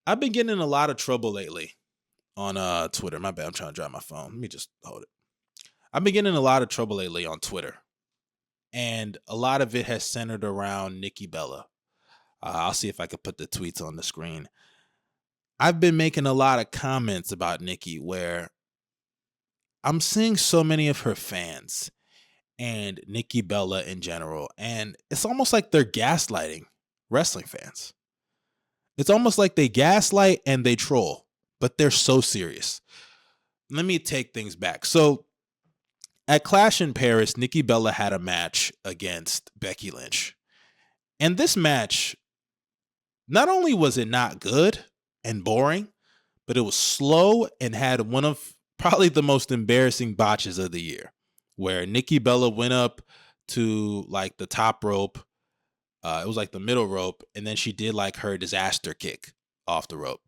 I've been getting in a lot of trouble lately on Twitter. My bad, I'm trying to drive my phone. Let me just hold it. I've been getting in a lot of trouble lately on Twitter, and a lot of it has centered around Nikki Bella. I'll see if I could put the tweets on the screen. I've been making a lot of comments about Nikki where I'm seeing so many of her fans and Nikki Bella in general, and it's almost like they're gaslighting wrestling fans. It's almost like they gaslight and they troll, but they're so serious. Let me take things back. So at Clash in Paris, Nikki Bella had a match against Becky Lynch. And this match, not only was it not good and boring, but it was slow and had one of probably the most embarrassing botches of the year, where Nikki Bella went up to like the top rope. It was like the middle rope, and then she did like her disaster kick off the rope.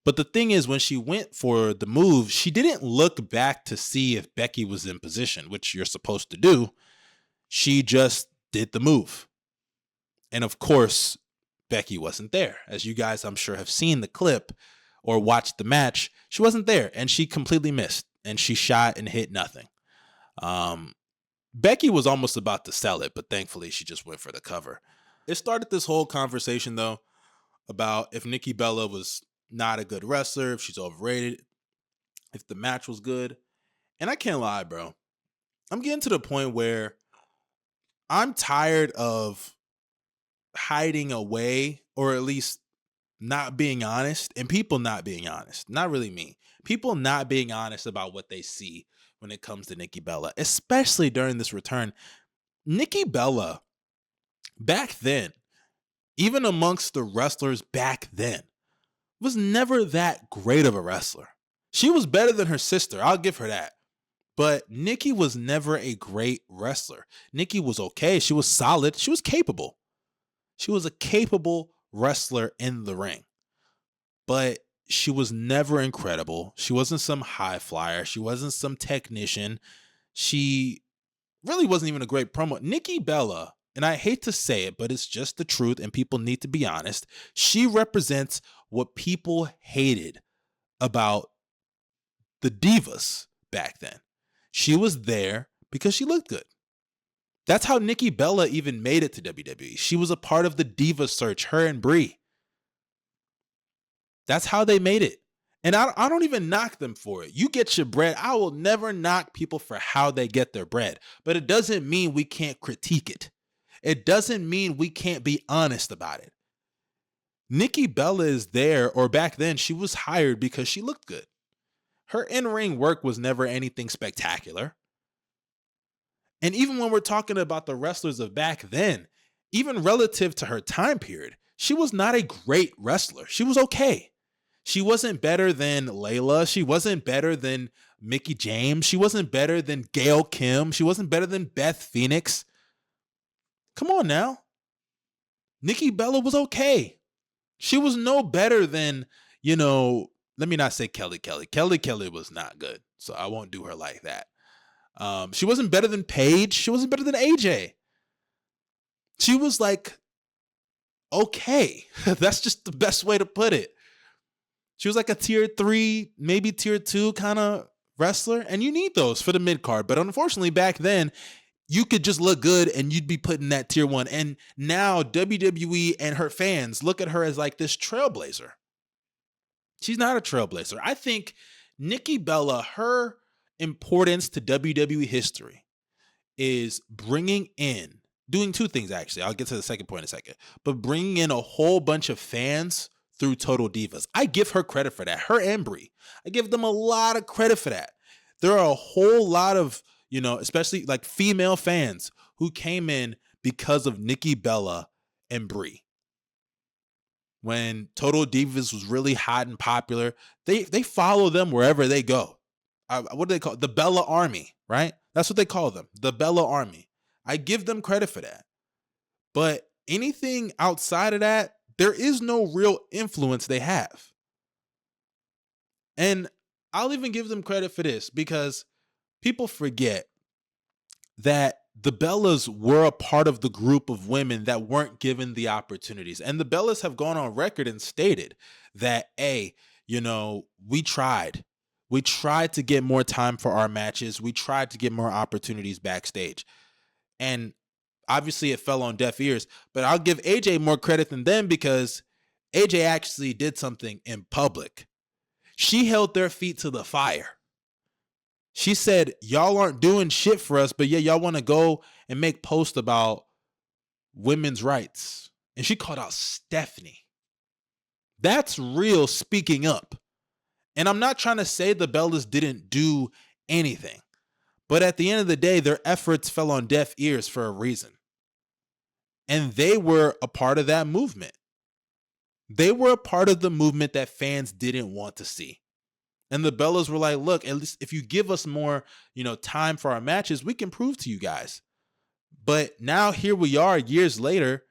But the thing is, when she went for the move, she didn't look back to see if Becky was in position, which you're supposed to do. She just did the move. And of course, Becky wasn't there. As you guys, I'm sure, have seen the clip or watched the match, she wasn't there, and she completely missed. And she shot and hit nothing. Becky was almost about to sell it, but thankfully she just went for the cover. It started this whole conversation, though, about if Nikki Bella was not a good wrestler, if she's overrated, if the match was good. And I can't lie, bro. I'm getting to the point where I'm tired of hiding away, or at least not being honest, and people not being honest. Not really me. People not being honest about what they see when it comes to Nikki Bella, especially during this return. Nikki Bella, back then, even amongst the wrestlers back then, was never that great of a wrestler. She was better than her sister. I'll give her that. But Nikki was never a great wrestler. Nikki was okay. She was solid. She was capable. She was a capable wrestler in the ring. But she was never incredible. She wasn't some high flyer. She wasn't some technician. She really wasn't even a great promo. Nikki Bella, and I hate to say it, but it's just the truth and people need to be honest. She represents what people hated about the divas back then. She was there because she looked good. That's how Nikki Bella even made it to WWE. She was a part of the diva search, her and Brie. That's how they made it. And I don't even knock them for it. You get your bread. I will never knock people for how they get their bread. But it doesn't mean we can't critique it. It doesn't mean we can't be honest about it. Nikki Bella is there, or back then, she was hired because she looked good. Her in-ring work was never anything spectacular. And even when we're talking about the wrestlers of back then, even relative to her time period, she was not a great wrestler. She was okay. She wasn't better than Layla. She wasn't better than Mickie James. She wasn't better than Gail Kim. She wasn't better than Beth Phoenix. Come on now. Nikki Bella was okay. She was no better than, let me not say Kelly Kelly. Kelly Kelly was not good, so I won't do her like that. She wasn't better than Paige. She wasn't better than AJ. She was like, okay. That's just the best way to put it. She was like a tier 3, maybe tier 2 kind of wrestler. And you need those for the mid card. But unfortunately, back then, you could just look good and you'd be put in that tier 1. And now WWE and her fans look at her as like this trailblazer. She's not a trailblazer. I think Nikki Bella, her importance to WWE history is doing two things actually. I'll get to the second point in a second. But bringing in a whole bunch of fans through Total Divas. I give her credit for that. Her and Brie. I give them a lot of credit for that. There are a whole lot of, especially like female fans who came in because of Nikki Bella and Brie. When Total Divas was really hot and popular, they follow them wherever they go. What do they call it? The Bella Army, right? That's what they call them. The Bella Army. I give them credit for that. But anything outside of that, there is no real influence they have. And I'll even give them credit for this because people forget that the Bellas were a part of the group of women that weren't given the opportunities. And the Bellas have gone on record and stated that, hey, we tried. We tried to get more time for our matches. We tried to get more opportunities backstage. And obviously it fell on deaf ears. But I'll give AJ more credit than them because AJ actually did something in public. She held their feet to the fire. She said, y'all aren't doing shit for us, but yeah, y'all want to go and make posts about women's rights. And she called out Stephanie. That's real speaking up. And I'm not trying to say the Bellas didn't do anything, but at the end of the day, their efforts fell on deaf ears for a reason. And they were a part of that movement. They were a part of the movement that fans didn't want to see. And the Bellas were like, look, at least if you give us more, time for our matches, we can prove to you guys. But now here we are years later,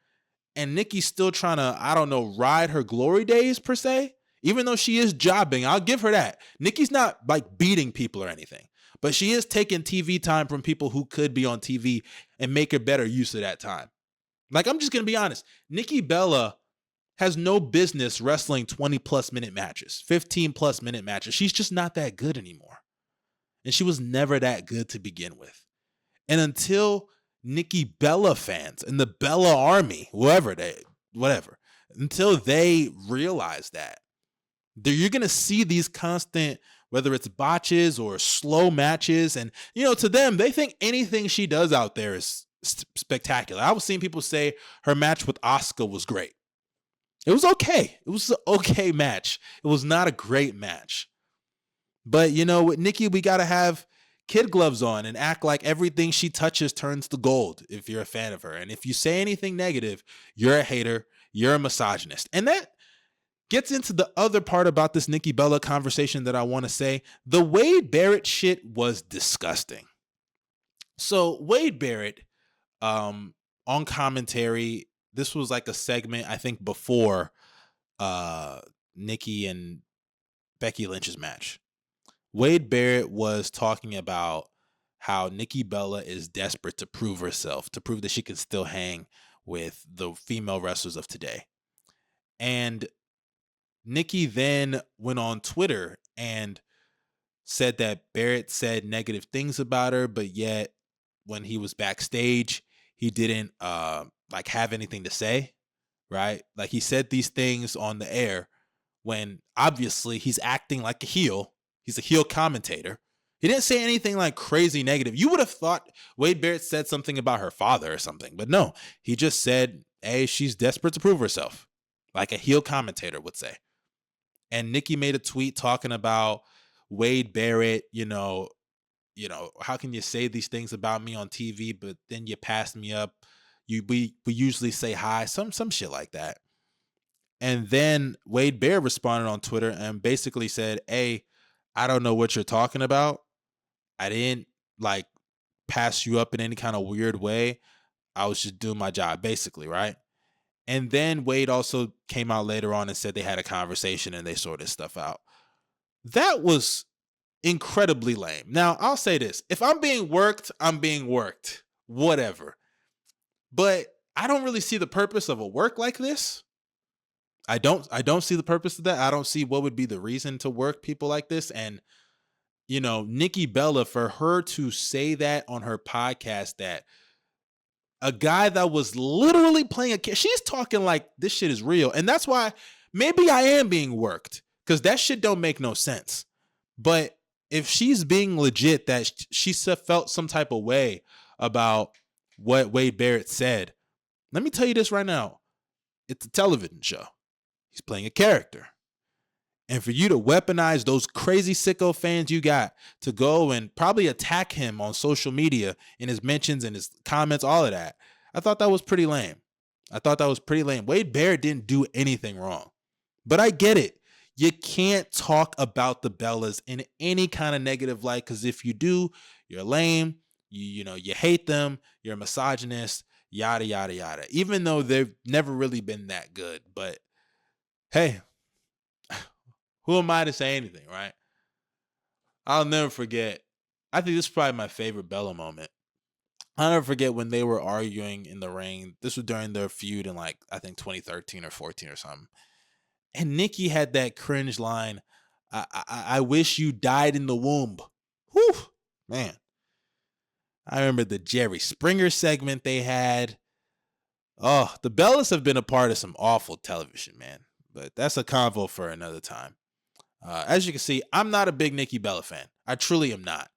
and Nikki's still trying to, ride her glory days per se. Even though she is jobbing, I'll give her that. Nikki's not like beating people or anything, but she is taking TV time from people who could be on TV and make a better use of that time. Like, I'm just going to be honest. Nikki Bella has no business wrestling 20 plus minute matches, 15 plus minute matches. She's just not that good anymore. And she was never that good to begin with. And until Nikki Bella fans and the Bella army, whatever, until they realize that, you're going to see these constant, whether it's botches or slow matches. And, to them, they think anything she does out there is spectacular. I was seeing people say her match with Asuka was great. It was okay. It was an okay match. It was not a great match. But, with Nikki, we got to have kid gloves on and act like everything she touches turns to gold if you're a fan of her. And if you say anything negative, you're a hater, you're a misogynist. And that gets into the other part about this Nikki Bella conversation that I want to say. The Wade Barrett shit was disgusting. So Wade Barrett, on commentary, this was like a segment, I think, before Nikki and Becky Lynch's match. Wade Barrett was talking about how Nikki Bella is desperate to prove herself, to prove that she can still hang with the female wrestlers of today. And Nikki then went on Twitter and said that Barrett said negative things about her, but yet when he was backstage, he didn't have anything to say, right? Like, he said these things on the air when obviously he's acting like a heel. He's a heel commentator. He didn't say anything like crazy negative. You would have thought Wade Barrett said something about her father or something, but no, he just said, hey, she's desperate to prove herself, like a heel commentator would say. And Nikki made a tweet talking about Wade Barrett, how can you say these things about me on TV, but then you pass me up? We usually say hi, some shit like that. And then Wade Barrett responded on Twitter and basically said, hey, I don't know what you're talking about. I didn't pass you up in any kind of weird way. I was just doing my job, basically, right? And then Wade also came out later on and said they had a conversation and they sorted stuff out. That was incredibly lame. Now, I'll say this. If I'm being worked, I'm being worked. Whatever. But I don't really see the purpose of a work like this. I don't see the purpose of that. I don't see what would be the reason to work people like this. And, Nikki Bella, for her to say that on her podcast, that a guy that was literally playing she's talking like this shit is real. And that's why maybe I am being worked, because that shit don't make no sense. But if she's being legit, that she felt some type of way about what Wade Barrett said, let me tell you this right now. It's a television show. He's playing a character. And for you to weaponize those crazy sicko fans you got to go and probably attack him on social media in his mentions and his comments, all of that, I thought that was pretty lame. Wade Barrett didn't do anything wrong. But I get it. You can't talk about the Bellas in any kind of negative light, because if you do, you're lame. You hate them. You're a misogynist. Yada, yada, yada. Even though they've never really been that good. But hey, who am I to say anything, right? I'll never forget. I think this is probably my favorite Bella moment. I'll never forget when they were arguing in the ring. This was during their feud in like I think 2013 or 14 or something. And Nikki had that cringe line, I wish you died in the womb. Whew, man. I remember the Jerry Springer segment they had. Oh, the Bellas have been a part of some awful television, man. But that's a convo for another time. As you can see, I'm not a big Nikki Bella fan. I truly am not.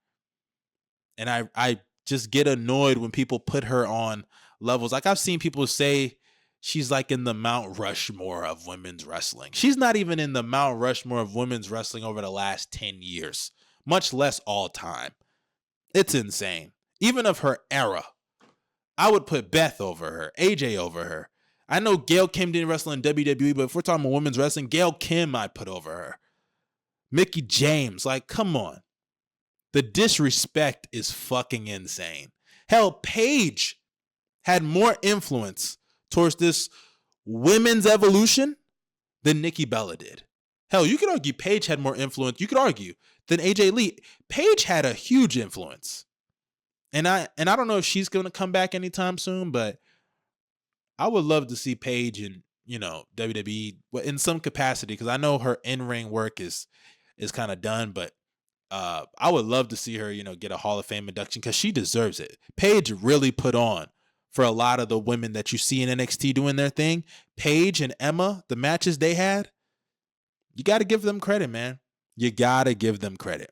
And I just get annoyed when people put her on levels. Like I've seen people say she's like in the Mount Rushmore of women's wrestling. She's not even in the Mount Rushmore of women's wrestling over the last 10 years, much less all time. It's insane. Even of her era, I would put Beth over her, AJ over her. I know Gail Kim didn't wrestle in WWE, but if we're talking about women's wrestling, Gail Kim I'd put over her. Mickie James, like, come on. The disrespect is fucking insane. Hell, Paige had more influence towards this women's evolution than Nikki Bella did. Hell, you could argue Paige had more influence, you could argue, than AJ Lee. Paige had a huge influence. And I don't know if she's going to come back anytime soon, but I would love to see Paige in, WWE in some capacity, because I know her in-ring work is kind of done, but I would love to see her, get a Hall of Fame induction, because she deserves it. Paige really put on for a lot of the women that you see in NXT doing their thing. Paige and Emma, the matches they had, you got to give them credit, man. You got to give them credit.